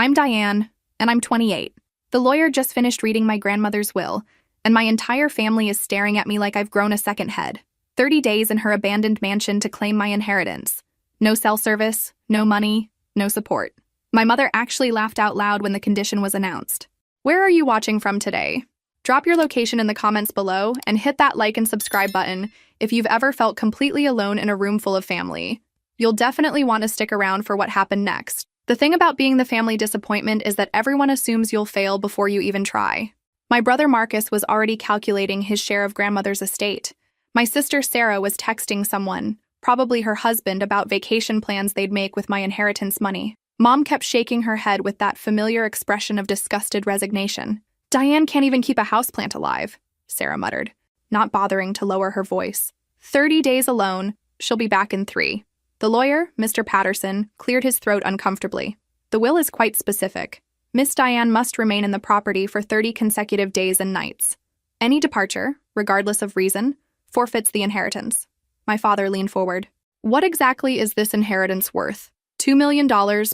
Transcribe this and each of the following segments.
I'm Diane, and I'm 28. The lawyer just finished reading my grandmother's will, and my entire family is staring at me like I've grown a second head. 30 days in her abandoned mansion to claim my inheritance. No cell service, no money, no support. My mother actually laughed out loud when the condition was announced. Where are you watching from today? Drop your location in the comments below and hit that like and subscribe button if you've ever felt completely alone in a room full of family. You'll definitely want to stick around for what happened next. The thing about being the family disappointment is that everyone assumes you'll fail before you even try. My brother Marcus was already calculating his share of grandmother's estate. My sister Sarah was texting someone, probably her husband, about vacation plans they'd make with my inheritance money. Mom kept shaking her head with that familiar expression of disgusted resignation. Diane can't even keep a houseplant alive, Sarah muttered, not bothering to lower her voice. 30 days alone, she'll be back in 3. The lawyer, Mr. Patterson, cleared his throat uncomfortably. The will is quite specific. Miss Diane must remain in the property for 30 consecutive days and nights. Any departure, regardless of reason, forfeits the inheritance. My father leaned forward. What exactly is this inheritance worth? $2 million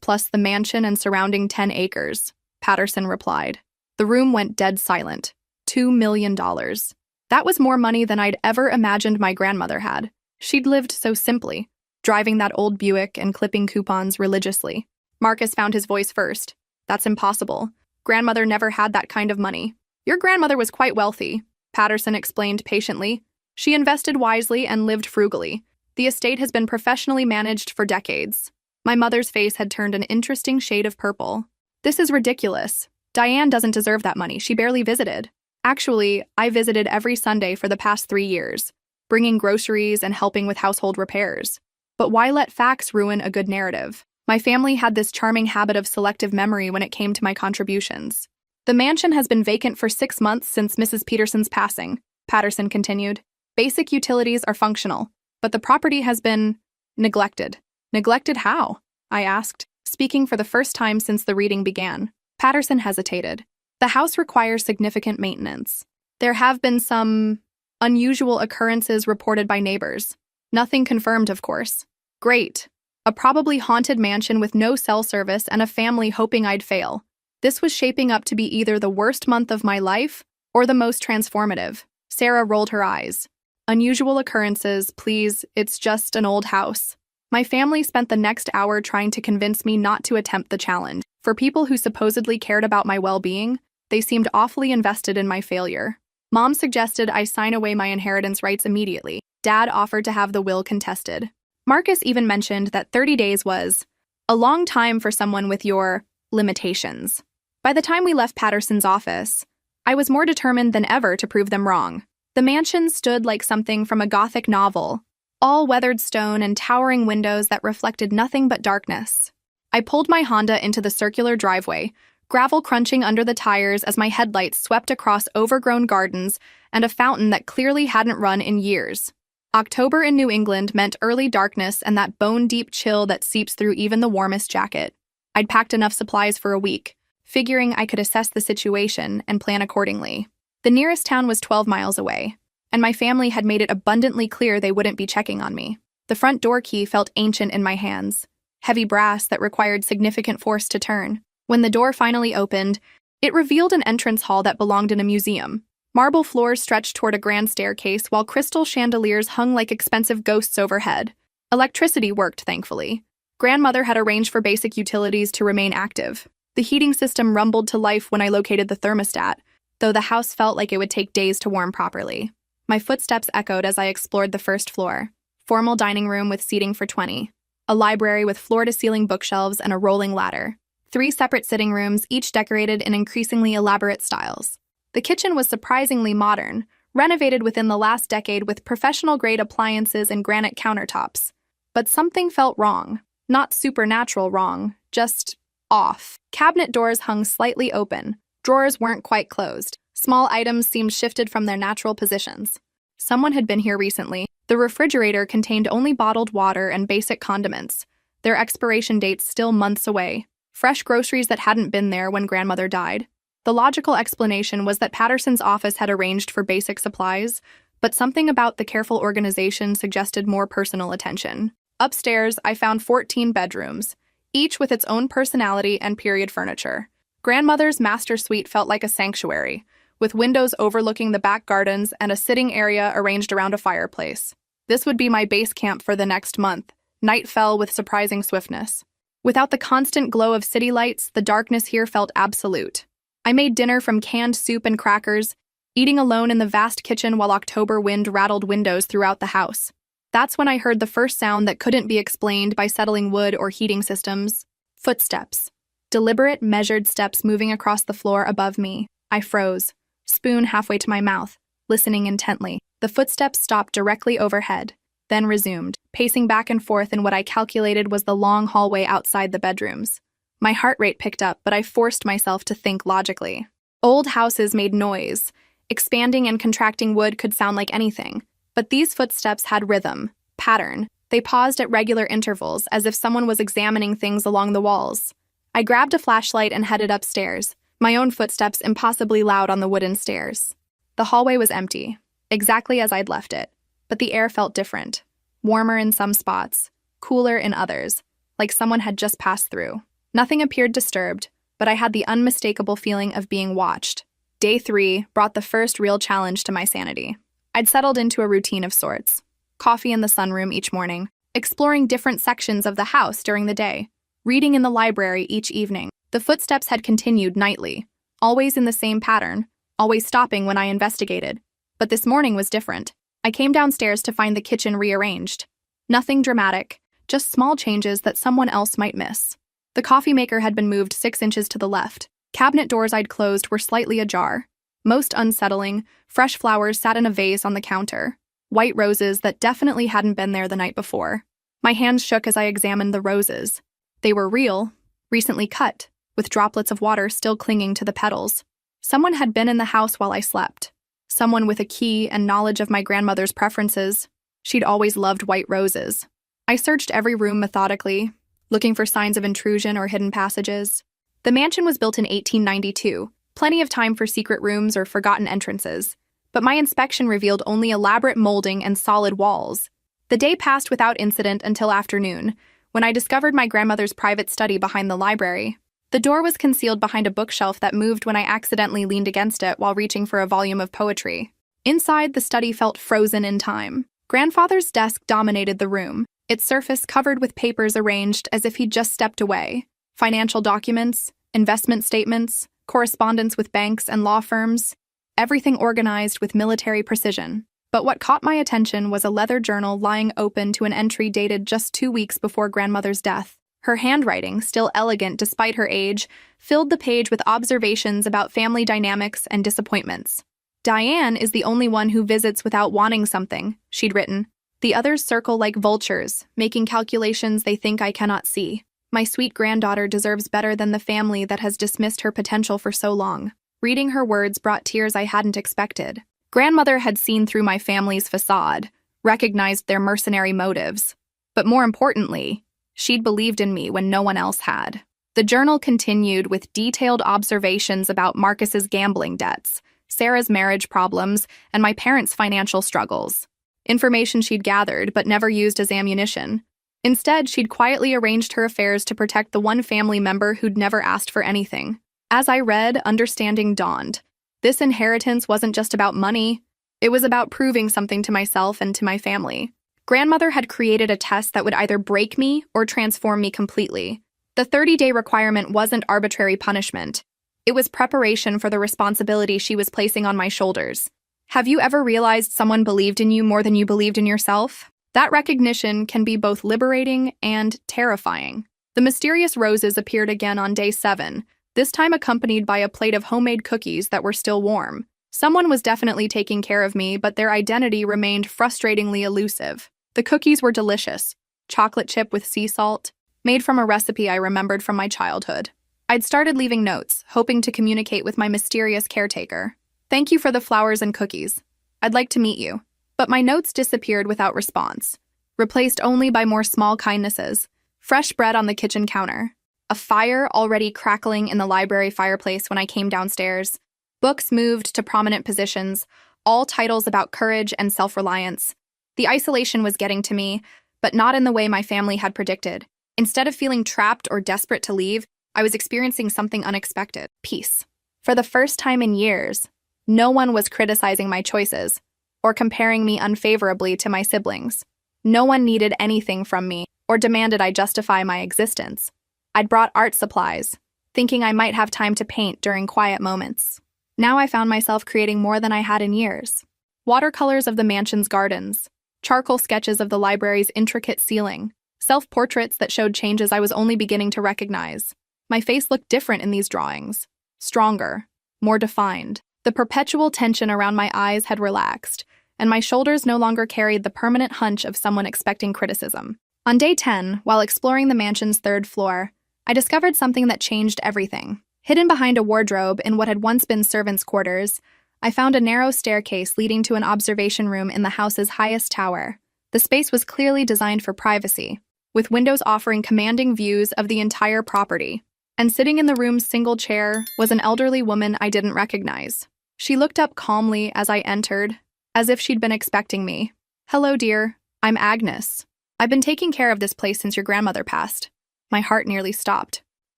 plus the mansion and surrounding 10 acres, Patterson replied. The room went dead silent. $2 million. That was more money than I'd ever imagined my grandmother had. She'd lived so simply, driving that old Buick and clipping coupons religiously. Marcus found his voice first. That's impossible. Grandmother never had that kind of money. Your grandmother was quite wealthy, Patterson explained patiently. She invested wisely and lived frugally. The estate has been professionally managed for decades. My mother's face had turned an interesting shade of purple. This is ridiculous. Diane doesn't deserve that money. She barely visited. Actually, I visited every Sunday for the past 3 years, bringing groceries and helping with household repairs. But why let facts ruin a good narrative? My family had this charming habit of selective memory when it came to my contributions. The mansion has been vacant for 6 months since Mrs. Peterson's passing, Patterson continued. Basic utilities are functional, but the property has been neglected. Neglected how? I asked, speaking for the first time since the reading began. Patterson hesitated. The house requires significant maintenance. There have been some unusual occurrences reported by neighbors. Nothing confirmed, of course. Great. A probably haunted mansion with no cell service and a family hoping I'd fail. This was shaping up to be either the worst month of my life or the most transformative. Sarah rolled her eyes. Unusual occurrences, please, it's just an old house. My family spent the next hour trying to convince me not to attempt the challenge. For people who supposedly cared about my well-being, they seemed awfully invested in my failure. Mom suggested I sign away my inheritance rights immediately. Dad offered to have the will contested. Marcus even mentioned that 30 days was a long time for someone with your limitations. By the time we left Patterson's office, I was more determined than ever to prove them wrong. The mansion stood like something from a Gothic novel, all weathered stone and towering windows that reflected nothing but darkness. I pulled my Honda into the circular driveway, gravel crunching under the tires as my headlights swept across overgrown gardens and a fountain that clearly hadn't run in years. October in New England meant early darkness and that bone-deep chill that seeps through even the warmest jacket. I'd packed enough supplies for a week, figuring I could assess the situation and plan accordingly. The nearest town was 12 miles away, and my family had made it abundantly clear they wouldn't be checking on me. The front door key felt ancient in my hands, heavy brass that required significant force to turn. When the door finally opened, it revealed an entrance hall that belonged in a museum. Marble floors stretched toward a grand staircase while crystal chandeliers hung like expensive ghosts overhead. Electricity worked, thankfully. Grandmother had arranged for basic utilities to remain active. The heating system rumbled to life when I located the thermostat, though the house felt like it would take days to warm properly. My footsteps echoed as I explored the first floor. Formal dining room with seating for 20. A library with floor-to-ceiling bookshelves and a rolling ladder. 3 separate sitting rooms, each decorated in increasingly elaborate styles. The kitchen was surprisingly modern, renovated within the last decade with professional-grade appliances and granite countertops. But something felt wrong. Not supernatural wrong, just off. Cabinet doors hung slightly open. Drawers weren't quite closed. Small items seemed shifted from their natural positions. Someone had been here recently. The refrigerator contained only bottled water and basic condiments, their expiration dates still months away. Fresh groceries that hadn't been there when grandmother died. The logical explanation was that Patterson's office had arranged for basic supplies, but something about the careful organization suggested more personal attention. Upstairs, I found 14 bedrooms, each with its own personality and period furniture. Grandmother's master suite felt like a sanctuary, with windows overlooking the back gardens and a sitting area arranged around a fireplace. This would be my base camp for the next month. Night fell with surprising swiftness. Without the constant glow of city lights, the darkness here felt absolute. I made dinner from canned soup and crackers, eating alone in the vast kitchen while October wind rattled windows throughout the house. That's when I heard the first sound that couldn't be explained by settling wood or heating systems. Footsteps. Deliberate, measured steps moving across the floor above me. I froze, spoon halfway to my mouth, listening intently. The footsteps stopped directly overhead, then resumed, pacing back and forth in what I calculated was the long hallway outside the bedrooms. My heart rate picked up, but I forced myself to think logically. Old houses made noise. Expanding and contracting wood could sound like anything, but these footsteps had rhythm, pattern. They paused at regular intervals, as if someone was examining things along the walls. I grabbed a flashlight and headed upstairs, my own footsteps impossibly loud on the wooden stairs. The hallway was empty, exactly as I'd left it, but the air felt different. Warmer in some spots, cooler in others, like someone had just passed through. Nothing appeared disturbed, but I had the unmistakable feeling of being watched. Day 3 brought the first real challenge to my sanity. I'd settled into a routine of sorts. Coffee in the sunroom each morning, exploring different sections of the house during the day, reading in the library each evening. The footsteps had continued nightly, always in the same pattern, always stopping when I investigated. But this morning was different. I came downstairs to find the kitchen rearranged. Nothing dramatic, just small changes that someone else might miss. The coffee maker had been moved 6 inches to the left. Cabinet doors I'd closed were slightly ajar. Most unsettling, fresh flowers sat in a vase on the counter. White roses that definitely hadn't been there the night before. My hands shook as I examined the roses. They were real, recently cut, with droplets of water still clinging to the petals. Someone had been in the house while I slept. Someone with a key and knowledge of my grandmother's preferences. She'd always loved white roses. I searched every room methodically, looking for signs of intrusion or hidden passages. The mansion was built in 1892, plenty of time for secret rooms or forgotten entrances, but my inspection revealed only elaborate molding and solid walls. The day passed without incident until afternoon, when I discovered my grandmother's private study behind the library. The door was concealed behind a bookshelf that moved when I accidentally leaned against it while reaching for a volume of poetry. Inside, the study felt frozen in time. Grandfather's desk dominated the room, its surface covered with papers arranged as if he'd just stepped away. Financial documents, investment statements, correspondence with banks and law firms, everything organized with military precision. But what caught my attention was a leather journal lying open to an entry dated just 2 weeks before grandmother's death. Her handwriting, still elegant despite her age, filled the page with observations about family dynamics and disappointments. "Diane is the only one who visits without wanting something," she'd written. "The others circle like vultures, making calculations they think I cannot see. My sweet granddaughter deserves better than the family that has dismissed her potential for so long." Reading her words brought tears I hadn't expected. Grandmother had seen through my family's facade, recognized their mercenary motives. But more importantly, she'd believed in me when no one else had. The journal continued with detailed observations about Marcus's gambling debts, Sarah's marriage problems, and my parents' financial struggles. Information she'd gathered but never used as ammunition. Instead, she'd quietly arranged her affairs to protect the one family member who'd never asked for anything. As I read, understanding dawned. This inheritance wasn't just about money. It was about proving something to myself and to my family. Grandmother had created a test that would either break me or transform me completely. The 30-day requirement wasn't arbitrary punishment. It was preparation for the responsibility she was placing on my shoulders. Have you ever realized someone believed in you more than you believed in yourself? That recognition can be both liberating and terrifying. The mysterious roses appeared again on day 7, this time accompanied by a plate of homemade cookies that were still warm. Someone was definitely taking care of me, but their identity remained frustratingly elusive. The cookies were delicious, chocolate chip with sea salt, made from a recipe I remembered from my childhood. I'd started leaving notes, hoping to communicate with my mysterious caretaker. "Thank you for the flowers and cookies. I'd like to meet you." But my notes disappeared without response, replaced only by more small kindnesses. Fresh bread on the kitchen counter, a fire already crackling in the library fireplace when I came downstairs, books moved to prominent positions, all titles about courage and self-reliance. The isolation was getting to me, but not in the way my family had predicted. Instead of feeling trapped or desperate to leave, I was experiencing something unexpected: peace. For the first time in years, no one was criticizing my choices or comparing me unfavorably to my siblings. No one needed anything from me or demanded I justify my existence. I'd brought art supplies, thinking I might have time to paint during quiet moments. Now I found myself creating more than I had in years. Watercolors of the mansion's gardens, charcoal sketches of the library's intricate ceiling, self-portraits that showed changes I was only beginning to recognize. My face looked different in these drawings. Stronger, more defined. The perpetual tension around my eyes had relaxed, and my shoulders no longer carried the permanent hunch of someone expecting criticism. On day 10, while exploring the mansion's third floor, I discovered something that changed everything. Hidden behind a wardrobe in what had once been servants' quarters, I found a narrow staircase leading to an observation room in the house's highest tower. The space was clearly designed for privacy, with windows offering commanding views of the entire property. And sitting in the room's single chair was an elderly woman I didn't recognize. She looked up calmly as I entered, as if she'd been expecting me. "Hello, dear. I'm Agnes. I've been taking care of this place since your grandmother passed." My heart nearly stopped.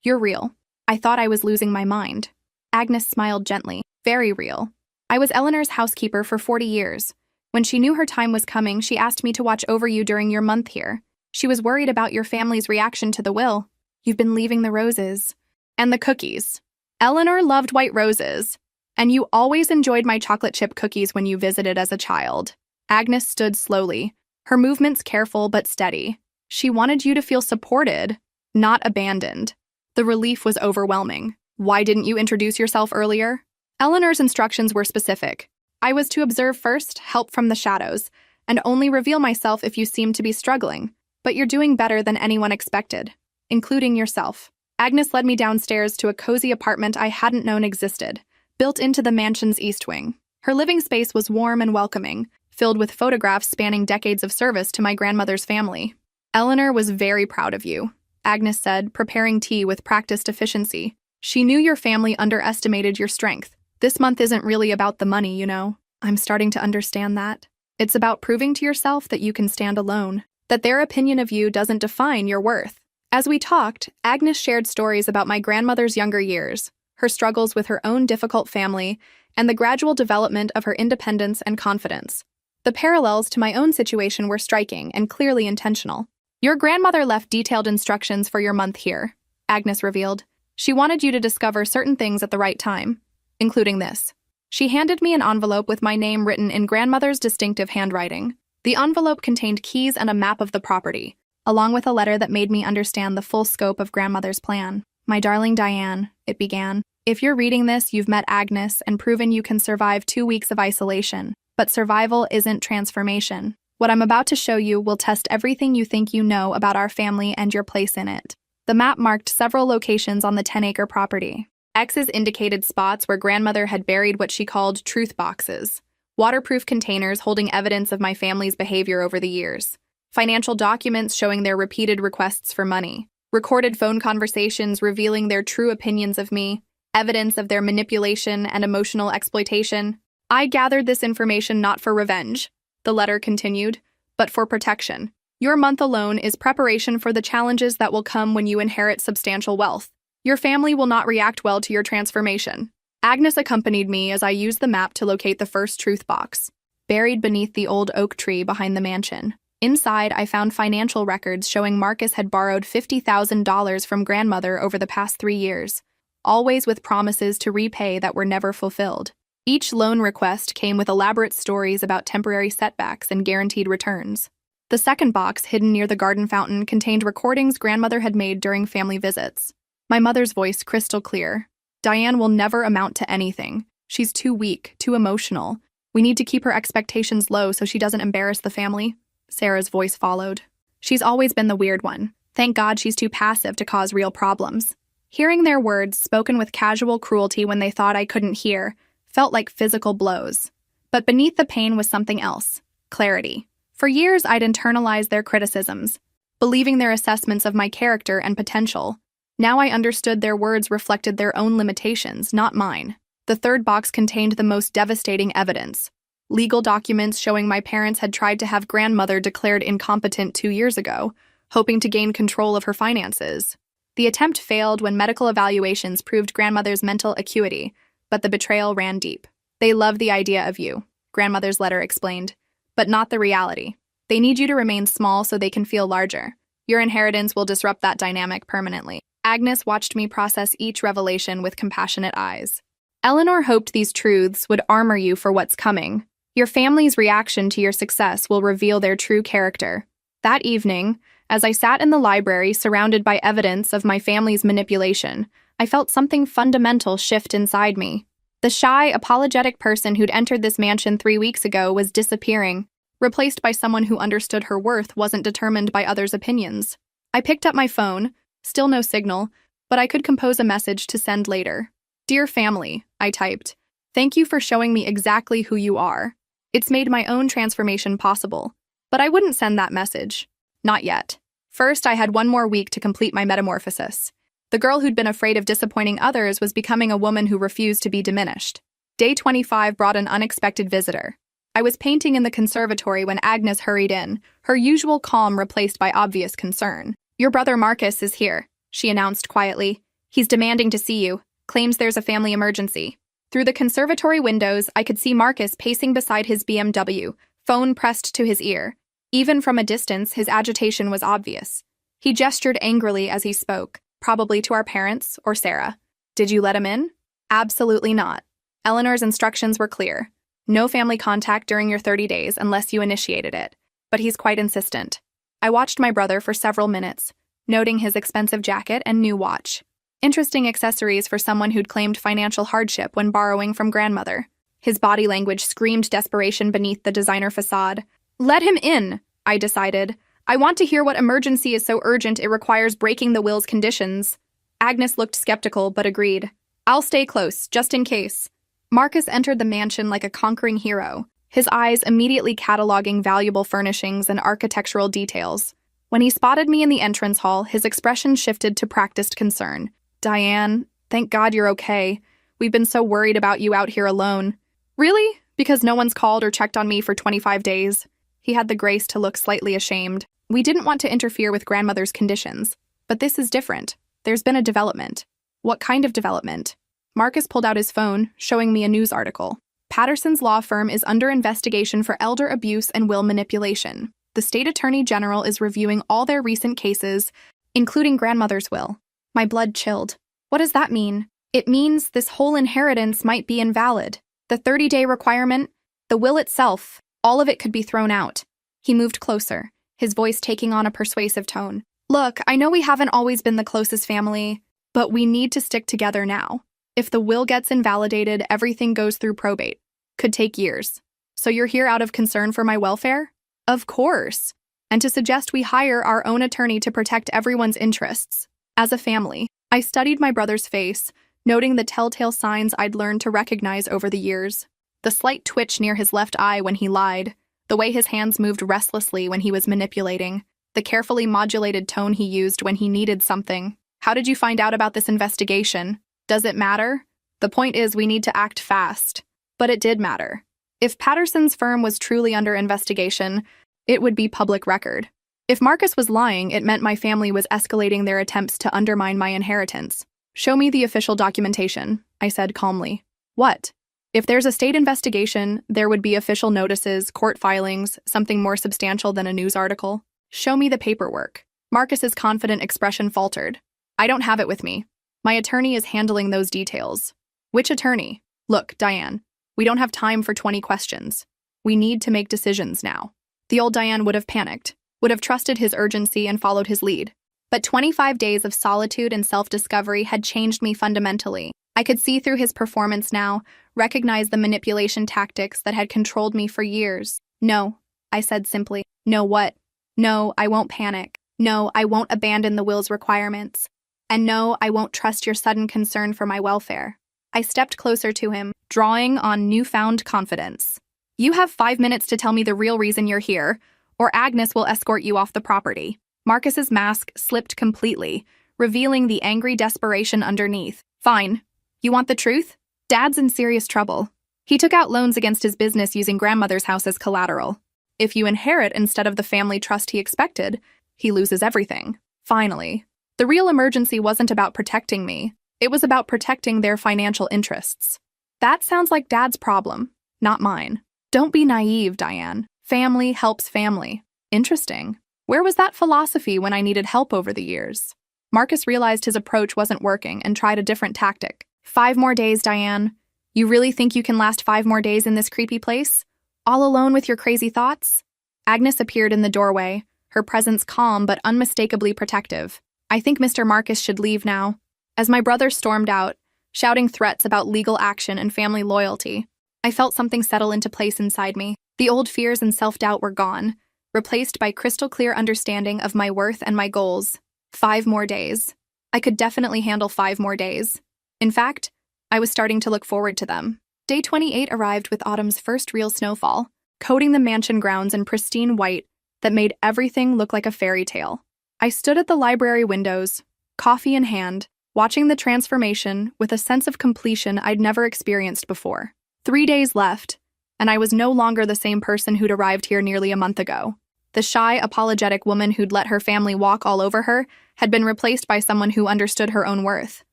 "You're real." I thought I was losing my mind. Agnes smiled gently. "Very real. I was Eleanor's housekeeper for 40 years. When she knew her time was coming, she asked me to watch over you during your month here. She was worried about your family's reaction to the will. You've been leaving the roses. And the cookies. Eleanor loved white roses. And you always enjoyed my chocolate chip cookies when you visited as a child." Agnes stood slowly, her movements careful but steady. She wanted you to feel supported, not abandoned. The relief was overwhelming. "Why didn't you introduce yourself earlier?" Eleanor's instructions were specific. I was to observe first, help from the shadows, and only reveal myself if you seemed to be struggling. But you're doing better than anyone expected, including yourself. Agnes led me downstairs to a cozy apartment I hadn't known existed, built into the mansion's east wing. Her living space was warm and welcoming, filled with photographs spanning decades of service to my grandmother's family. "Eleanor was very proud of you," Agnes said, preparing tea with practiced efficiency. "She knew your family underestimated your strength. This month isn't really about the money, you know. I'm starting to understand that. It's about proving to yourself that you can stand alone, that their opinion of you doesn't define your worth." As we talked, Agnes shared stories about my grandmother's younger years, her struggles with her own difficult family, and the gradual development of her independence and confidence. The parallels to my own situation were striking and clearly intentional. "Your grandmother left detailed instructions for your month here," Agnes revealed. "She wanted you to discover certain things at the right time, including this." She handed me an envelope with my name written in grandmother's distinctive handwriting. The envelope contained keys and a map of the property, along with a letter that made me understand the full scope of grandmother's plan. "My darling Diane," it began, "if you're reading this, you've met Agnes and proven you can survive 2 weeks of isolation. But survival isn't transformation. What I'm about to show you will test everything you think you know about our family and your place in it." The map marked several locations on the 10-acre property. X's indicated spots where grandmother had buried what she called truth boxes, waterproof containers holding evidence of my family's behavior over the years, financial documents showing their repeated requests for money, recorded phone conversations revealing their true opinions of me, evidence of their manipulation and emotional exploitation. "I gathered this information not for revenge," the letter continued, "but for protection. Your month alone is preparation for the challenges that will come when you inherit substantial wealth. Your family will not react well to your transformation." Agnes accompanied me as I used the map to locate the first truth box, buried beneath the old oak tree behind the mansion. Inside, I found financial records showing Marcus had borrowed $50,000 from grandmother over the past 3 years, always with promises to repay that were never fulfilled. Each loan request came with elaborate stories about temporary setbacks and guaranteed returns. The second box, hidden near the garden fountain, contained recordings grandmother had made during family visits. My mother's voice crystal clear. "Diane will never amount to anything. She's too weak, too emotional. We need to keep her expectations low so she doesn't embarrass the family." Sarah's voice followed. "She's always been the weird one. Thank God she's too passive to cause real problems." Hearing their words, spoken with casual cruelty when they thought I couldn't hear, felt like physical blows. But beneath the pain was something else: clarity. For years, I'd internalized their criticisms, believing their assessments of my character and potential. Now I understood their words reflected their own limitations, not mine. The third box contained the most devastating evidence: legal documents showing my parents had tried to have grandmother declared incompetent 2 years ago, hoping to gain control of her finances. The attempt failed when medical evaluations proved grandmother's mental acuity, but the betrayal ran deep. They love the idea of you, grandmother's letter explained, but not the reality. They need you to remain small so they can feel larger. Your inheritance will disrupt that dynamic permanently. Agnes watched me process each revelation with compassionate eyes. Eleanor hoped these truths would armor you for what's coming. Your family's reaction to your success will reveal their true character. That evening, as I sat in the library surrounded by evidence of my family's manipulation, I felt something fundamental shift inside me. The shy, apologetic person who'd entered this mansion 3 weeks ago was disappearing, replaced by someone who understood her worth wasn't determined by others' opinions. I picked up my phone, still no signal, but I could compose a message to send later. "Dear family," I typed, "thank you for showing me exactly who you are. It's made my own transformation possible." But I wouldn't send that message. Not yet. First, I had 1 more week to complete my metamorphosis. The girl who'd been afraid of disappointing others was becoming a woman who refused to be diminished. Day 25 brought an unexpected visitor. I was painting in the conservatory when Agnes hurried in, her usual calm replaced by obvious concern. "Your brother Marcus is here," she announced quietly. "He's demanding to see you, claims there's a family emergency." Through the conservatory windows, I could see Marcus pacing beside his BMW, phone pressed to his ear. Even from a distance, his agitation was obvious. He gestured angrily as he spoke, probably to our parents or Sarah. "Did you let him in?" "Absolutely not. Eleanor's instructions were clear. No family contact during your 30 days unless you initiated it. But he's quite insistent." I watched my brother for several minutes, noting his expensive jacket and new watch. Interesting accessories for someone who'd claimed financial hardship when borrowing from grandmother. His body language screamed desperation beneath the designer facade. "Let him in," I decided. "I want to hear what emergency is so urgent it requires breaking the will's conditions." Agnes looked skeptical but agreed. "I'll stay close, just in case." Marcus entered the mansion like a conquering hero, his eyes immediately cataloging valuable furnishings and architectural details. When he spotted me in the entrance hall, his expression shifted to practiced concern. "Diane, thank God you're okay. We've been so worried about you out here alone." "Really? Because no one's called or checked on me for 25 days? He had the grace to look slightly ashamed. "We didn't want to interfere with grandmother's conditions, but this is different. There's been a development." "What kind of development?" Marcus pulled out his phone, showing me a news article. "Patterson's law firm is under investigation for elder abuse and will manipulation. The state attorney general is reviewing all their recent cases, including grandmother's will." My blood chilled. "What does that mean?" "It means this whole inheritance might be invalid. The 30-day requirement, the will itself, all of it could be thrown out." He moved closer, his voice taking on a persuasive tone. "Look, I know we haven't always been the closest family, but we need to stick together now. If the will gets invalidated, everything goes through probate. Could take years. So you're here out of concern for my welfare?" "Of course. And to suggest we hire our own attorney to protect everyone's interests." As a family, I studied my brother's face, noting the telltale signs I'd learned to recognize over the years. The slight twitch near his left eye when he lied, the way his hands moved restlessly when he was manipulating, the carefully modulated tone he used when he needed something. "How did you find out about this investigation? Does it matter?" "The point is we need to act fast." But it did matter. If Patterson's firm was truly under investigation, it would be public record. If Marcus was lying, it meant my family was escalating their attempts to undermine my inheritance. "Show me the official documentation," I said calmly. "What?" "If there's a state investigation, there would be official notices, court filings, something more substantial than a news article. Show me the paperwork." Marcus's confident expression faltered. "I don't have it with me. My attorney is handling those details." "Which attorney?" "Look, Diane, we don't have time for 20 questions. We need to make decisions now." The old Diane would have panicked, would have trusted his urgency and followed his lead. But 25 days of solitude and self-discovery had changed me fundamentally. I could see through his performance now, recognize the manipulation tactics that had controlled me for years. "No," I said simply. "No what?" "No, I won't panic. No, I won't abandon the will's requirements. And no, I won't trust your sudden concern for my welfare." I stepped closer to him, drawing on newfound confidence. "You have 5 minutes to tell me the real reason you're here, or Agnes will escort you off the property." Marcus's mask slipped completely, revealing the angry desperation underneath. "Fine. You want the truth? Dad's in serious trouble. He took out loans against his business using grandmother's house as collateral. If you inherit instead of the family trust he expected, he loses everything. Finally. The real emergency wasn't about protecting me. It was about protecting their financial interests. That sounds like Dad's problem, not mine. Don't be naive, Diane. Family helps family. Interesting. Where was that philosophy when I needed help over the years? Marcus realized his approach wasn't working and tried a different tactic. 5 more days, Diane. You really think you can last 5 more days in this creepy place? All alone with your crazy thoughts? Agnes appeared in the doorway, her presence calm but unmistakably protective. I think Mr. Marcus should leave now. As my brother stormed out, shouting threats about legal action and family loyalty, I felt something settle into place inside me. The old fears and self-doubt were gone, replaced by crystal-clear understanding of my worth and my goals. 5 more days. I could definitely handle 5 more days. In fact, I was starting to look forward to them. Day 28 arrived with autumn's first real snowfall, coating the mansion grounds in pristine white that made everything look like a fairy tale. I stood at the library windows, coffee in hand, watching the transformation with a sense of completion I'd never experienced before. 3 days left, and I was no longer the same person who'd arrived here nearly a month ago. The shy, apologetic woman who'd let her family walk all over her had been replaced by someone who understood her own worth,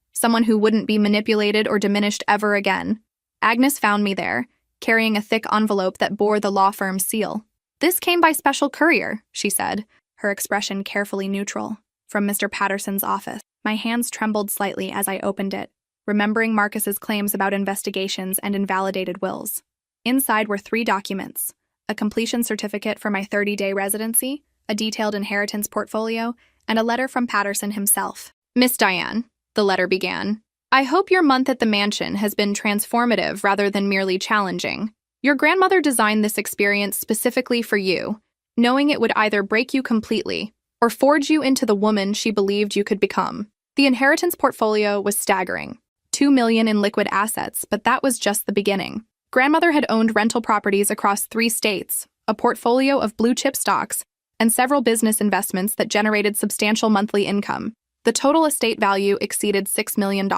someone who wouldn't be manipulated or diminished ever again. Agnes found me there, carrying a thick envelope that bore the law firm's seal. "This came by special courier," she said, her expression carefully neutral, "from Mr. Patterson's office." My hands trembled slightly as I opened it, remembering Marcus's claims about investigations and invalidated wills. Inside were 3 documents: a completion certificate for my 30-day residency, a detailed inheritance portfolio, and a letter from Patterson himself. "Miss Diane," the letter began, "I hope your month at the mansion has been transformative rather than merely challenging. Your grandmother designed this experience specifically for you, knowing it would either break you completely or forge you into the woman she believed you could become." The inheritance portfolio was staggering. $2 million in liquid assets, but that was just the beginning. Grandmother had owned rental properties across 3 states, a portfolio of blue-chip stocks, and several business investments that generated substantial monthly income. The total estate value exceeded $6 million.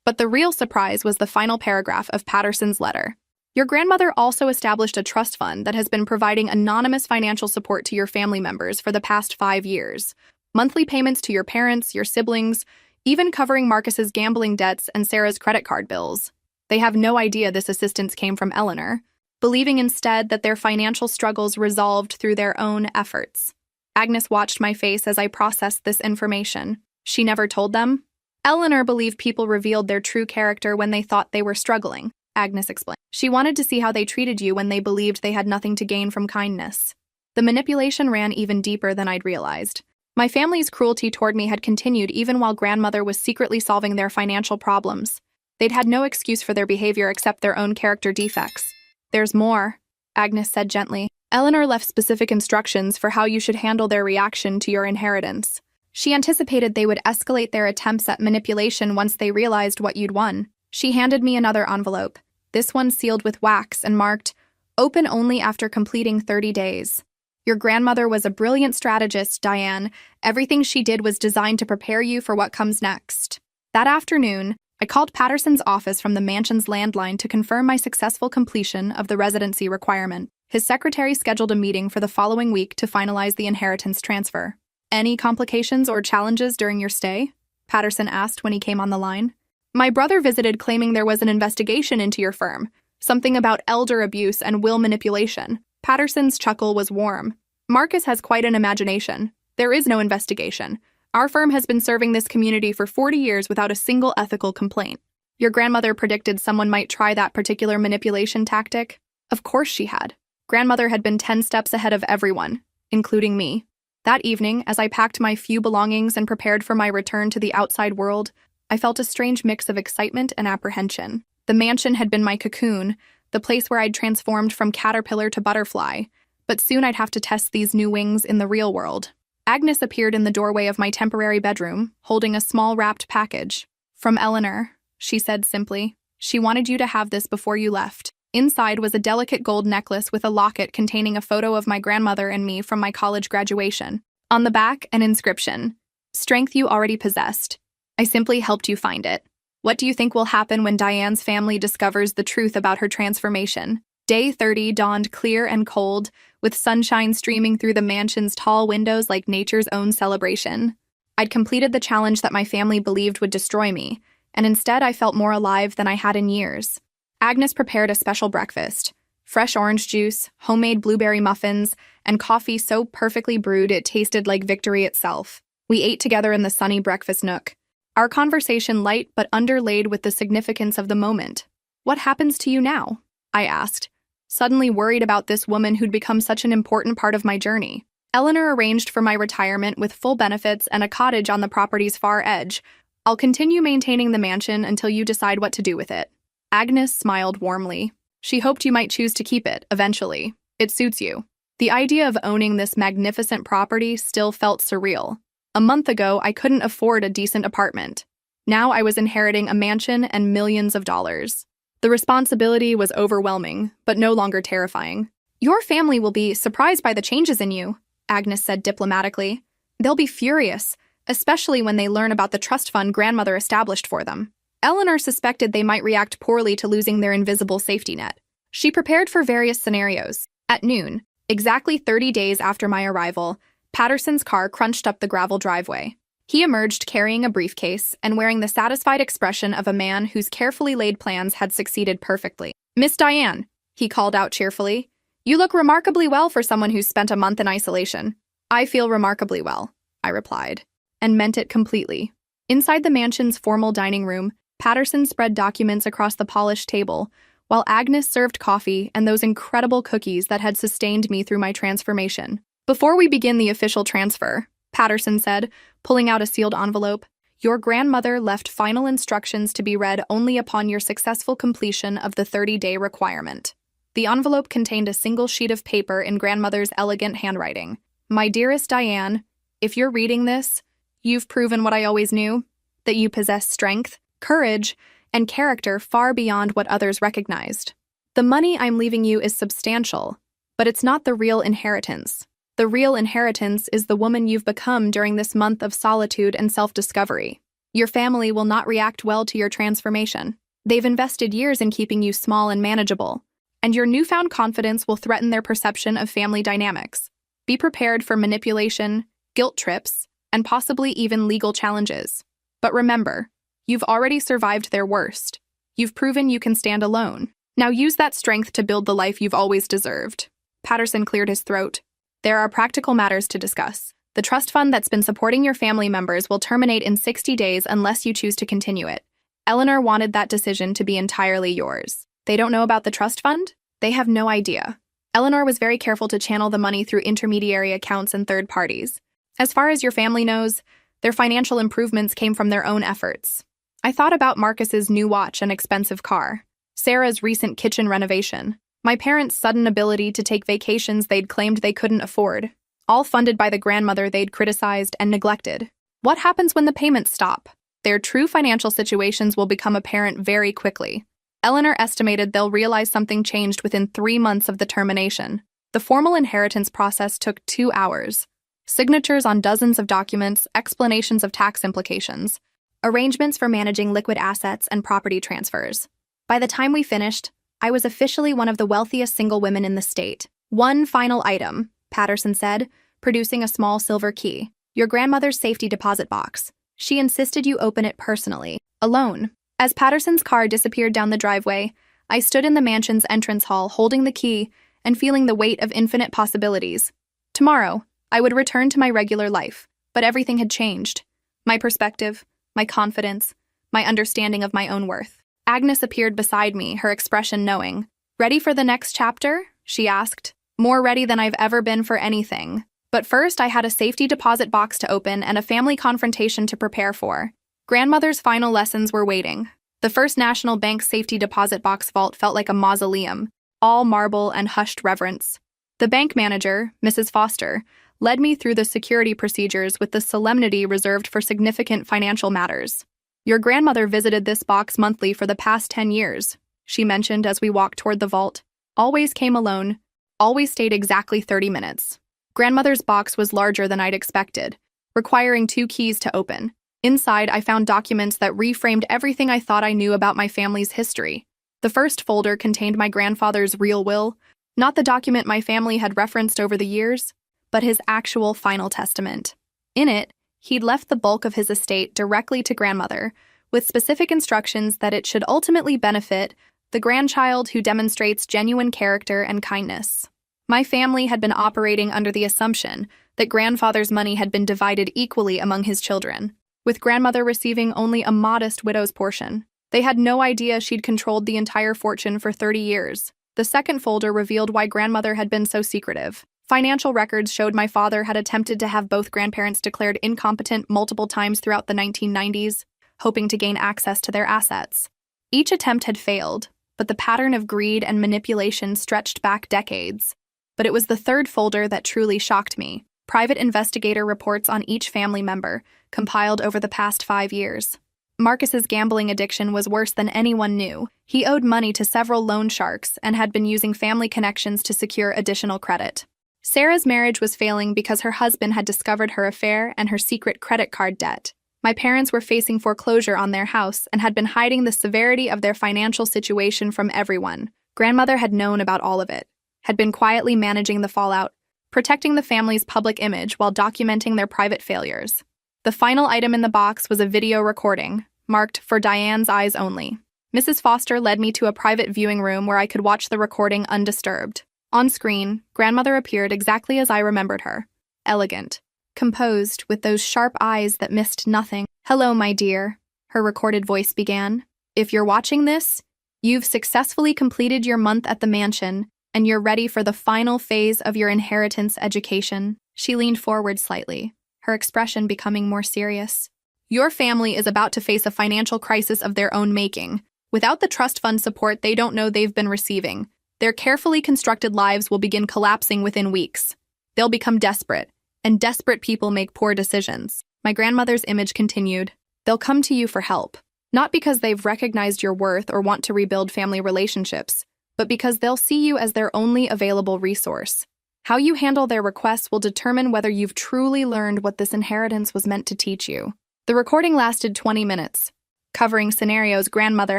But the real surprise was the final paragraph of Patterson's letter. "Your grandmother also established a trust fund that has been providing anonymous financial support to your family members for the past 5 years. Monthly payments to your parents, your siblings, even covering Marcus's gambling debts and Sarah's credit card bills. They have no idea this assistance came from Eleanor, believing instead that their financial struggles resolved through their own efforts." Agnes watched my face as I processed this information. She never told them? "Eleanor believed people revealed their true character when they thought they were struggling," Agnes explained. "She wanted to see how they treated you when they believed they had nothing to gain from kindness." The manipulation ran even deeper than I'd realized. My family's cruelty toward me had continued even while grandmother was secretly solving their financial problems. They'd had no excuse for their behavior except their own character defects. "There's more," Agnes said gently. "Eleanor left specific instructions for how you should handle their reaction to your inheritance. She anticipated they would escalate their attempts at manipulation once they realized what you'd won." She handed me another envelope, this one sealed with wax and marked, "Open only after completing 30 days. Your grandmother was a brilliant strategist, Diane. Everything she did was designed to prepare you for what comes next." That afternoon, I called Patterson's office from the mansion's landline to confirm my successful completion of the residency requirement. His secretary scheduled a meeting for the following week to finalize the inheritance transfer. "Any complications or challenges during your stay?" Patterson asked when he came on the line. "My brother visited claiming there was an investigation into your firm, something about elder abuse and will manipulation." Patterson's chuckle was warm. "Marcus has quite an imagination. There is no investigation. Our firm has been serving this community for 40 years without a single ethical complaint." "Your grandmother predicted someone might try that particular manipulation tactic?" Of course she had. Grandmother had been 10 steps ahead of everyone, including me. That evening, as I packed my few belongings and prepared for my return to the outside world, I felt a strange mix of excitement and apprehension. The mansion had been my cocoon, the place where I'd transformed from caterpillar to butterfly, but soon I'd have to test these new wings in the real world. Agnes appeared in the doorway of my temporary bedroom, holding a small wrapped package. "From Eleanor," she said simply. "She wanted you to have this before you left." Inside was a delicate gold necklace with a locket containing a photo of my grandmother and me from my college graduation. On the back, an inscription: "Strength you already possessed. I simply helped you find it." What do you think will happen when Diane's family discovers the truth about her transformation? Day 30 dawned clear and cold, with sunshine streaming through the mansion's tall windows like nature's own celebration. I'd completed the challenge that my family believed would destroy me, and instead I felt more alive than I had in years. Agnes prepared a special breakfast: fresh orange juice, homemade blueberry muffins, and coffee so perfectly brewed it tasted like victory itself. We ate together in the sunny breakfast nook, our conversation light but underlaid with the significance of the moment. "What happens to you now?" I asked, suddenly worried about this woman who'd become such an important part of my journey. Eleanor arranged for my retirement with full benefits and a cottage on the property's far edge. "I'll continue maintaining the mansion until you decide what to do with it." Agnes smiled warmly. She hoped you might choose to keep it, eventually. "It suits you." The idea of owning this magnificent property still felt surreal. A month ago, I couldn't afford a decent apartment. Now I was inheriting a mansion and millions of dollars. The responsibility was overwhelming, but no longer terrifying. "Your family will be surprised by the changes in you," Agnes said diplomatically. "They'll be furious, especially when they learn about the trust fund grandmother established for them." Eleanor suspected they might react poorly to losing their invisible safety net. She prepared for various scenarios. At noon, exactly 30 days after my arrival, Patterson's car crunched up the gravel driveway. He emerged carrying a briefcase and wearing the satisfied expression of a man whose carefully laid plans had succeeded perfectly. "Miss Diane," he called out cheerfully, "you look remarkably well for someone who's spent a month in isolation." "I feel remarkably well," I replied, and meant it completely. Inside the mansion's formal dining room, Patterson spread documents across the polished table, while Agnes served coffee and those incredible cookies that had sustained me through my transformation. "Before we begin the official transfer," Patterson said, pulling out a sealed envelope, "your grandmother left final instructions to be read only upon your successful completion of the 30-day requirement." The envelope contained a single sheet of paper in grandmother's elegant handwriting. "My dearest Diane, if you're reading this, you've proven what I always knew, that you possess strength, courage, and character far beyond what others recognized. The money I'm leaving you is substantial, but it's not the real inheritance. The real inheritance is the woman you've become during this month of solitude and self-discovery. Your family will not react well to your transformation. They've invested years in keeping you small and manageable, and your newfound confidence will threaten their perception of family dynamics. Be prepared for manipulation, guilt trips, and possibly even legal challenges. But remember, you've already survived their worst. You've proven you can stand alone. Now use that strength to build the life you've always deserved." Patterson cleared his throat. "There are practical matters to discuss. The trust fund that's been supporting your family members will terminate in 60 days unless you choose to continue it. Eleanor wanted that decision to be entirely yours." "They don't know about the trust fund?" "They have no idea. Eleanor was very careful to channel the money through intermediary accounts and third parties. As far as your family knows, their financial improvements came from their own efforts. I thought about Marcus's new watch and expensive car, Sarah's recent kitchen renovation, my parents' sudden ability to take vacations they'd claimed they couldn't afford, all funded by the grandmother they'd criticized and neglected. What happens when the payments stop? Their true financial situations will become apparent very quickly. Eleanor estimated they'll realize something changed within 3 months of the termination. The formal inheritance process took 2 hours. Signatures on dozens of documents, explanations of tax implications, arrangements for managing liquid assets and property transfers. By the time we finished, I was officially one of the wealthiest single women in the state. "One final item," Patterson said, producing a small silver key. "Your grandmother's safety deposit box. She insisted you open it personally, alone." As Patterson's car disappeared down the driveway, I stood in the mansion's entrance hall holding the key and feeling the weight of infinite possibilities. Tomorrow, I would return to my regular life, but everything had changed. My perspective, my confidence, my understanding of my own worth. Agnes appeared beside me, her expression knowing. "Ready for the next chapter?" she asked. "More ready than I've ever been for anything. But first, I had a safety deposit box to open and a family confrontation to prepare for." Grandmother's final lessons were waiting. The First National Bank safety deposit box vault felt like a mausoleum, all marble and hushed reverence. The bank manager, Mrs. Foster, led me through the security procedures with the solemnity reserved for significant financial matters. "Your grandmother visited this box monthly for the past 10 years, she mentioned as we walked toward the vault. "Always came alone, always stayed exactly 30 minutes. Grandmother's box was larger than I'd expected, requiring 2 keys to open. Inside, I found documents that reframed everything I thought I knew about my family's history. The first folder contained my grandfather's real will, not the document my family had referenced over the years, but his actual final testament. In it, he'd left the bulk of his estate directly to grandmother, with specific instructions that it should ultimately benefit the grandchild who demonstrates genuine character and kindness. My family had been operating under the assumption that grandfather's money had been divided equally among his children, with grandmother receiving only a modest widow's portion. They had no idea she'd controlled the entire fortune for 30 years. The second folder revealed why grandmother had been so secretive. Financial records showed my father had attempted to have both grandparents declared incompetent multiple times throughout the 1990s, hoping to gain access to their assets. Each attempt had failed, but the pattern of greed and manipulation stretched back decades. But it was the third folder that truly shocked me. Private investigator reports on each family member, compiled over the past 5 years. Marcus's gambling addiction was worse than anyone knew. He owed money to several loan sharks and had been using family connections to secure additional credit. Sarah's marriage was failing because her husband had discovered her affair and her secret credit card debt. My parents were facing foreclosure on their house and had been hiding the severity of their financial situation from everyone. Grandmother had known about all of it, had been quietly managing the fallout, protecting the family's public image while documenting their private failures. The final item in the box was a video recording, marked for Diane's eyes only. Mrs. Foster led me to a private viewing room where I could watch the recording undisturbed. On screen, grandmother appeared exactly as I remembered her. Elegant, composed, with those sharp eyes that missed nothing. "Hello, my dear," her recorded voice began. "If you're watching this, you've successfully completed your month at the mansion, and you're ready for the final phase of your inheritance education." She leaned forward slightly, her expression becoming more serious. "Your family is about to face a financial crisis of their own making. Without the trust fund support they don't know they've been receiving, their carefully constructed lives will begin collapsing within weeks. They'll become desperate, and desperate people make poor decisions." My grandmother's image continued. "They'll come to you for help, not because they've recognized your worth or want to rebuild family relationships, but because they'll see you as their only available resource. How you handle their requests will determine whether you've truly learned what this inheritance was meant to teach you." The recording lasted 20 minutes, covering scenarios grandmother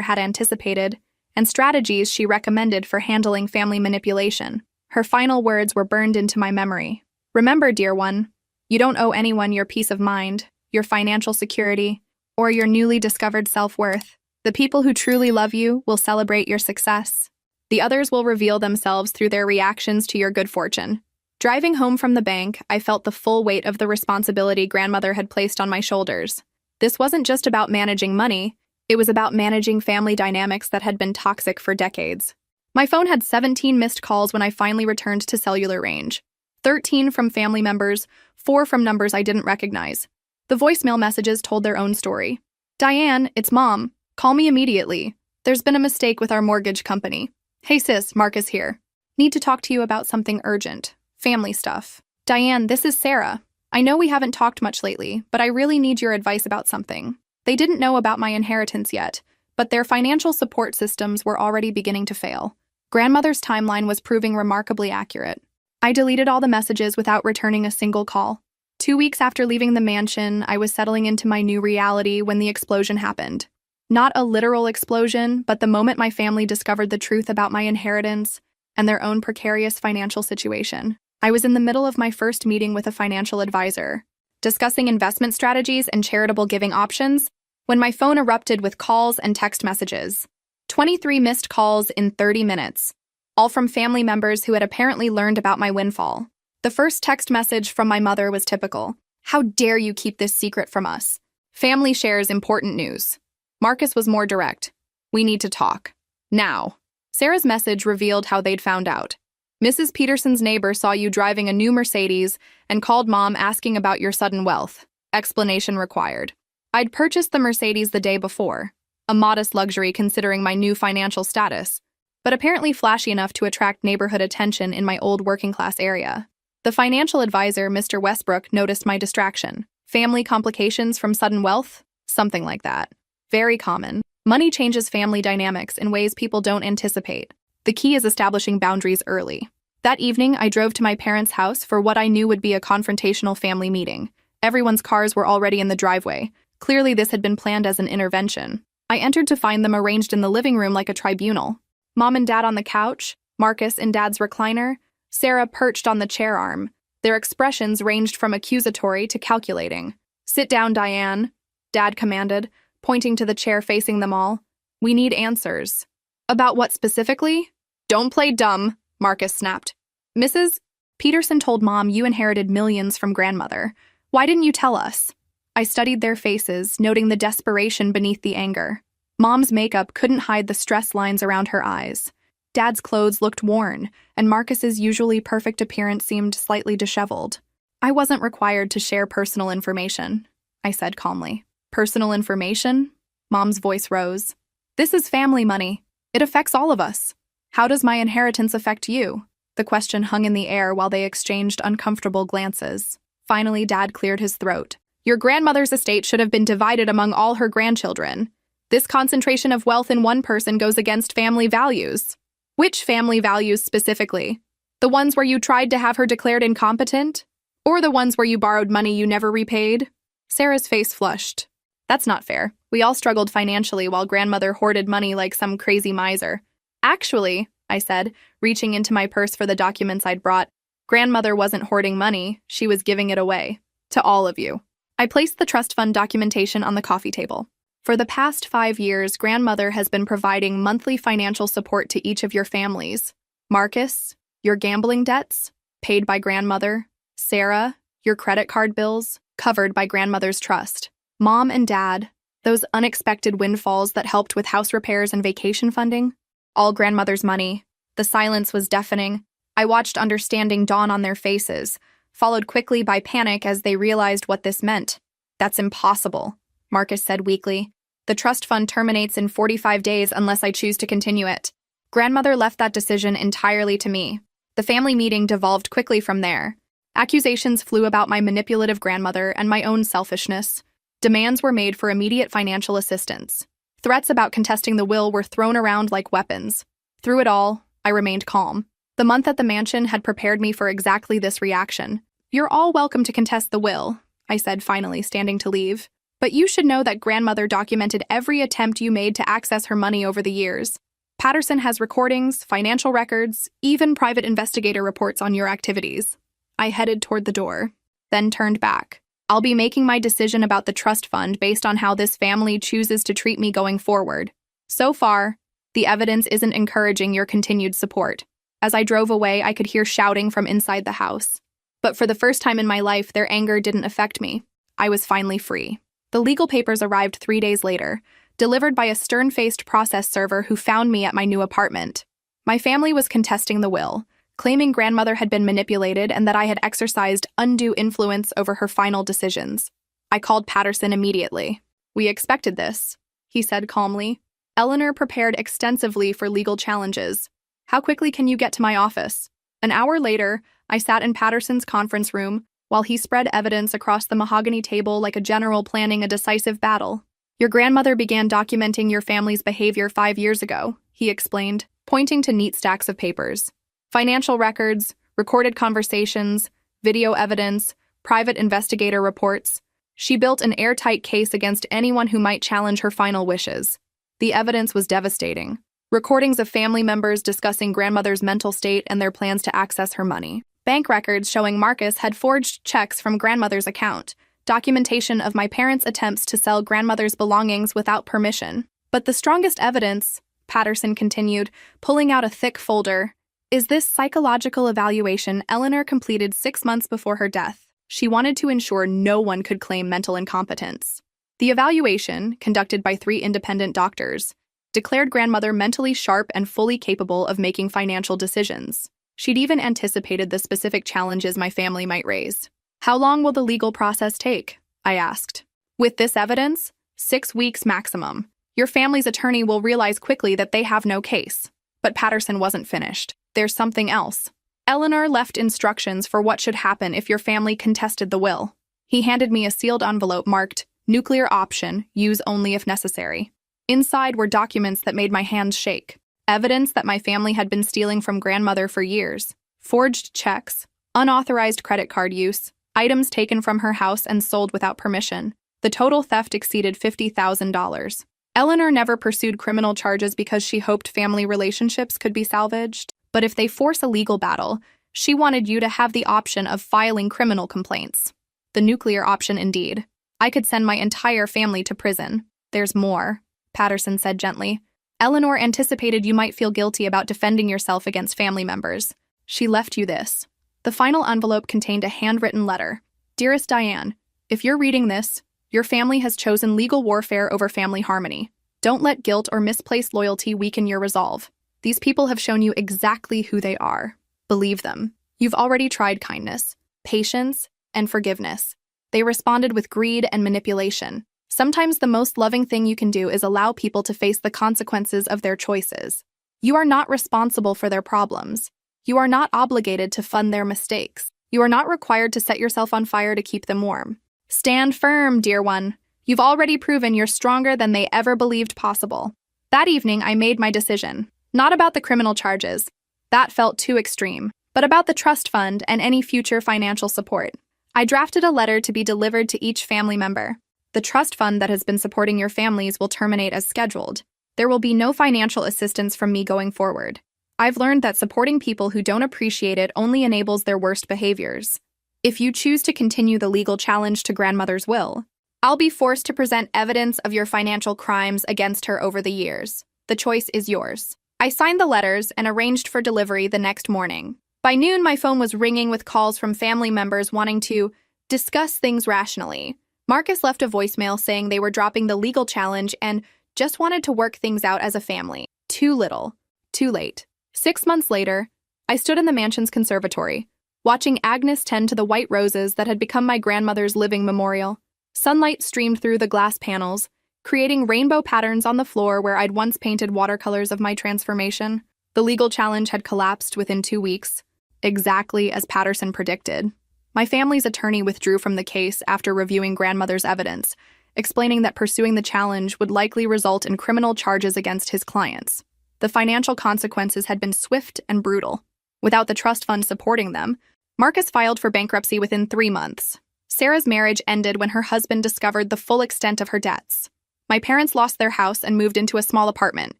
had anticipated and strategies she recommended for handling family manipulation. Her final words were burned into my memory. "Remember, dear one, you don't owe anyone your peace of mind, your financial security, or your newly discovered self-worth. The people who truly love you will celebrate your success. The others will reveal themselves through their reactions to your good fortune." Driving home from the bank, I felt the full weight of the responsibility grandmother had placed on my shoulders. This wasn't just about managing money, it was about managing family dynamics that had been toxic for decades. My phone had 17 missed calls when I finally returned to cellular range. 13 from family members, 4 from numbers I didn't recognize. The voicemail messages told their own story. "Diane, it's Mom. Call me immediately. There's been a mistake with our mortgage company. Hey sis, Marcus here. Need to talk to you about something urgent. Family stuff. Diane, this is Sarah. I know we haven't talked much lately, but I really need your advice about something." They didn't know about my inheritance yet, but their financial support systems were already beginning to fail. Grandmother's timeline was proving remarkably accurate. I deleted all the messages without returning a single call. 2 weeks after leaving the mansion, I was settling into my new reality when the explosion happened. Not a literal explosion, but the moment my family discovered the truth about my inheritance and their own precarious financial situation. I was in the middle of my first meeting with a financial advisor, discussing investment strategies and charitable giving options, when my phone erupted with calls and text messages. 23 missed calls in 30 minutes, all from family members who had apparently learned about my windfall. The first text message from my mother was typical. "How dare you keep this secret from us? Family shares important news." Marcus was more direct. "We need to talk. Now." Sarah's message revealed how they'd found out. "Mrs. Peterson's neighbor saw you driving a new Mercedes and called Mom asking about your sudden wealth. Explanation required." I'd purchased the Mercedes the day before, a modest luxury considering my new financial status, but apparently flashy enough to attract neighborhood attention in my old working-class area. The financial advisor, Mr. Westbrook, noticed my distraction. Family complications from sudden wealth? Something like that. Very common. Money changes family dynamics in ways people don't anticipate. The key is establishing boundaries early. That evening, I drove to my parents' house for what I knew would be a confrontational family meeting. Everyone's cars were already in the driveway. Clearly, this had been planned as an intervention. I entered to find them arranged in the living room like a tribunal. Mom and Dad on the couch, Marcus in Dad's recliner, Sarah perched on the chair arm. Their expressions ranged from accusatory to calculating. "Sit down, Diane," Dad commanded, pointing to the chair facing them all. "We need answers." "About what specifically?" "Don't play dumb," Marcus snapped. "Mrs. Peterson told Mom you inherited millions from grandmother. Why didn't you tell us?" I studied their faces, noting the desperation beneath the anger. Mom's makeup couldn't hide the stress lines around her eyes. Dad's clothes looked worn, and Marcus's usually perfect appearance seemed slightly disheveled. "I wasn't required to share personal information," I said calmly. "Personal information?" Mom's voice rose. "This is family money. It affects all of us. How does my inheritance affect you?" The question hung in the air while they exchanged uncomfortable glances. Finally, Dad cleared his throat. "Your grandmother's estate should have been divided among all her grandchildren. This concentration of wealth in one person goes against family values." "Which family values specifically? The ones where you tried to have her declared incompetent? Or the ones where you borrowed money you never repaid?" Sarah's face flushed. "That's not fair. We all struggled financially while grandmother hoarded money like some crazy miser." "Actually," I said, reaching into my purse for the documents I'd brought, "grandmother wasn't hoarding money, she was giving it away. To all of you." I placed the trust fund documentation on the coffee table. "For the past 5 years, grandmother has been providing monthly financial support to each of your families. Marcus, your gambling debts, paid by grandmother. Sarah, your credit card bills, covered by grandmother's trust. Mom and Dad, those unexpected windfalls that helped with house repairs and vacation funding. All grandmother's money." The silence was deafening. I watched understanding dawn on their faces, followed quickly by panic as they realized what this meant. "That's impossible," Marcus said weakly. "The trust fund terminates in 45 days unless I choose to continue it." Grandmother left that decision entirely to me. The family meeting devolved quickly from there. Accusations flew about my manipulative grandmother and my own selfishness. Demands were made for immediate financial assistance. Threats about contesting the will were thrown around like weapons. Through it all, I remained calm. The month at the mansion had prepared me for exactly this reaction. "You're all welcome to contest the will," I said finally, standing to leave. "But you should know that grandmother documented every attempt you made to access her money over the years. Patterson has recordings, financial records, even private investigator reports on your activities." I headed toward the door, then turned back. "I'll be making my decision about the trust fund based on how this family chooses to treat me going forward. So far, the evidence isn't encouraging your continued support." As I drove away, I could hear shouting from inside the house. But for the first time in my life, their anger didn't affect me. I was finally free. The legal papers arrived 3 days later, delivered by a stern-faced process server who found me at my new apartment. My family was contesting the will, claiming grandmother had been manipulated and that I had exercised undue influence over her final decisions. I called Patterson immediately. "We expected this," he said calmly. "Eleanor prepared extensively for legal challenges. How quickly can you get to my office?" An hour later, I sat in Patterson's conference room while he spread evidence across the mahogany table like a general planning a decisive battle. "Your grandmother began documenting your family's behavior 5 years ago," he explained, pointing to neat stacks of papers. "Financial records, recorded conversations, video evidence, private investigator reports. She built an airtight case against anyone who might challenge her final wishes." The evidence was devastating. Recordings of family members discussing grandmother's mental state and their plans to access her money. Bank records showing Marcus had forged checks from grandmother's account. Documentation of my parents' attempts to sell grandmother's belongings without permission. "But the strongest evidence," Patterson continued, pulling out a thick folder, "is this psychological evaluation Eleanor completed 6 months before her death. She wanted to ensure no one could claim mental incompetence. The evaluation, conducted by 3 independent doctors, declared grandmother mentally sharp and fully capable of making financial decisions. She'd even anticipated the specific challenges my family might raise." "How long will the legal process take?" I asked. "With this evidence, 6 weeks maximum. Your family's attorney will realize quickly that they have no case." But Patterson wasn't finished. "There's something else. Eleanor left instructions for what should happen if your family contested the will." He handed me a sealed envelope marked, "Nuclear option, use only if necessary." Inside were documents that made my hands shake. Evidence that my family had been stealing from grandmother for years. Forged checks, unauthorized credit card use, items taken from her house and sold without permission. The total theft exceeded $50,000. Eleanor never pursued criminal charges because she hoped family relationships could be salvaged. But if they force a legal battle, she wanted you to have the option of filing criminal complaints. The nuclear option, indeed. I could send my entire family to prison. There's more, Patterson said gently. Eleanor anticipated you might feel guilty about defending yourself against family members. She left you this. The final envelope contained a handwritten letter. Dearest Diane, if you're reading this, your family has chosen legal warfare over family harmony. Don't let guilt or misplaced loyalty weaken your resolve. These people have shown you exactly who they are. Believe them. You've already tried kindness, patience, and forgiveness. They responded with greed and manipulation. Sometimes the most loving thing you can do is allow people to face the consequences of their choices. You are not responsible for their problems. You are not obligated to fund their mistakes. You are not required to set yourself on fire to keep them warm. Stand firm, dear one. You've already proven you're stronger than they ever believed possible. That evening, I made my decision. Not about the criminal charges. That felt too extreme. But about the trust fund and any future financial support. I drafted a letter to be delivered to each family member. The trust fund that has been supporting your families will terminate as scheduled. There will be no financial assistance from me going forward. I've learned that supporting people who don't appreciate it only enables their worst behaviors. If you choose to continue the legal challenge to grandmother's will, I'll be forced to present evidence of your financial crimes against her over the years. The choice is yours. I signed the letters and arranged for delivery the next morning. By noon, my phone was ringing with calls from family members wanting to discuss things rationally. Marcus left a voicemail saying they were dropping the legal challenge and just wanted to work things out as a family. Too little, too late. 6 months later, I stood in the mansion's conservatory, watching Agnes tend to the white roses that had become my grandmother's living memorial. Sunlight streamed through the glass panels, creating rainbow patterns on the floor where I'd once painted watercolors of my transformation. The legal challenge had collapsed within 2 weeks, exactly as Patterson predicted. My family's attorney withdrew from the case after reviewing grandmother's evidence, explaining that pursuing the challenge would likely result in criminal charges against his clients. The financial consequences had been swift and brutal. Without the trust fund supporting them, Marcus filed for bankruptcy within 3 months. Sarah's marriage ended when her husband discovered the full extent of her debts. My parents lost their house and moved into a small apartment,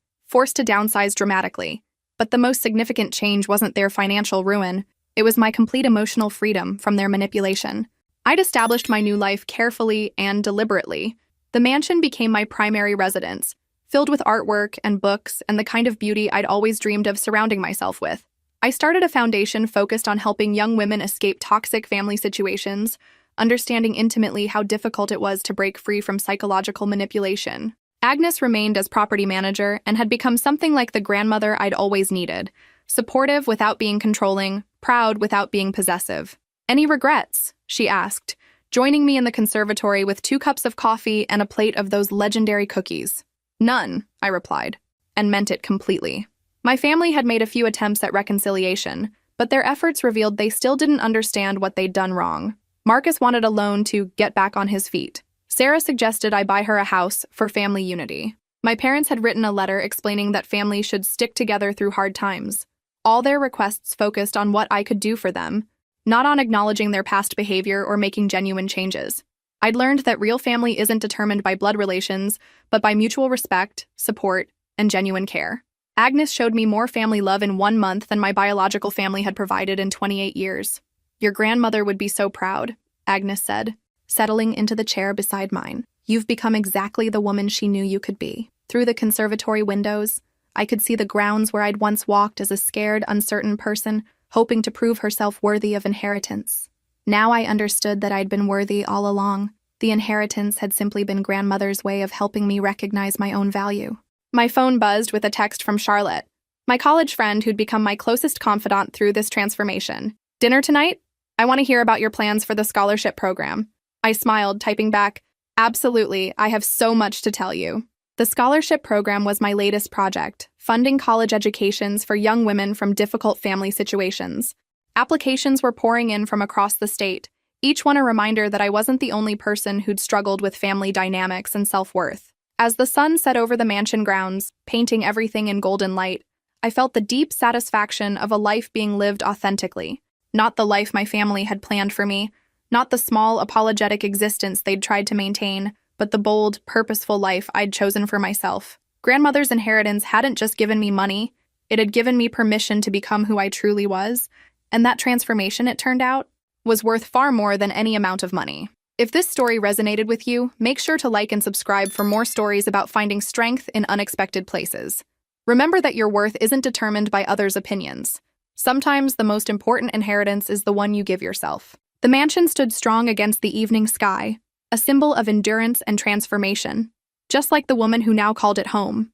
forced to downsize dramatically. But the most significant change wasn't their financial ruin. It was my complete emotional freedom from their manipulation. I'd established my new life carefully and deliberately. The mansion became my primary residence, filled with artwork and books and the kind of beauty I'd always dreamed of surrounding myself with. I started a foundation focused on helping young women escape toxic family situations, understanding intimately how difficult it was to break free from psychological manipulation. Agnes remained as property manager and had become something like the grandmother I'd always needed, supportive without being controlling, proud without being possessive. "Any regrets?" she asked, joining me in the conservatory with 2 cups of coffee and a plate of those legendary cookies. "None," I replied, and meant it completely. My family had made a few attempts at reconciliation, but their efforts revealed they still didn't understand what they'd done wrong. Marcus wanted a loan to get back on his feet. Sarah suggested I buy her a house for family unity. My parents had written a letter explaining that families should stick together through hard times. All their requests focused on what I could do for them, not on acknowledging their past behavior or making genuine changes. I'd learned that real family isn't determined by blood relations, but by mutual respect, support, and genuine care. Agnes showed me more family love in 1 month than my biological family had provided in 28 years. "Your grandmother would be so proud," Agnes said, settling into the chair beside mine. "You've become exactly the woman she knew you could be." Through the conservatory windows, I could see the grounds where I'd once walked as a scared, uncertain person, hoping to prove herself worthy of inheritance. Now I understood that I'd been worthy all along. The inheritance had simply been grandmother's way of helping me recognize my own value. My phone buzzed with a text from Charlotte, my college friend who'd become my closest confidant through this transformation. "Dinner tonight? I want to hear about your plans for the scholarship program." I smiled, typing back, "Absolutely, I have so much to tell you." The scholarship program was my latest project, funding college educations for young women from difficult family situations. Applications were pouring in from across the state, each one a reminder that I wasn't the only person who'd struggled with family dynamics and self-worth. As the sun set over the mansion grounds, painting everything in golden light, I felt the deep satisfaction of a life being lived authentically. Not the life my family had planned for me, not the small, apologetic existence they'd tried to maintain, but the bold, purposeful life I'd chosen for myself. Grandmother's inheritance hadn't just given me money, it had given me permission to become who I truly was, and that transformation, it turned out, was worth far more than any amount of money. If this story resonated with you, make sure to like and subscribe for more stories about finding strength in unexpected places. Remember that your worth isn't determined by others' opinions. Sometimes the most important inheritance is the one you give yourself. The mansion stood strong against the evening sky, a symbol of endurance and transformation, just like the woman who now called it home.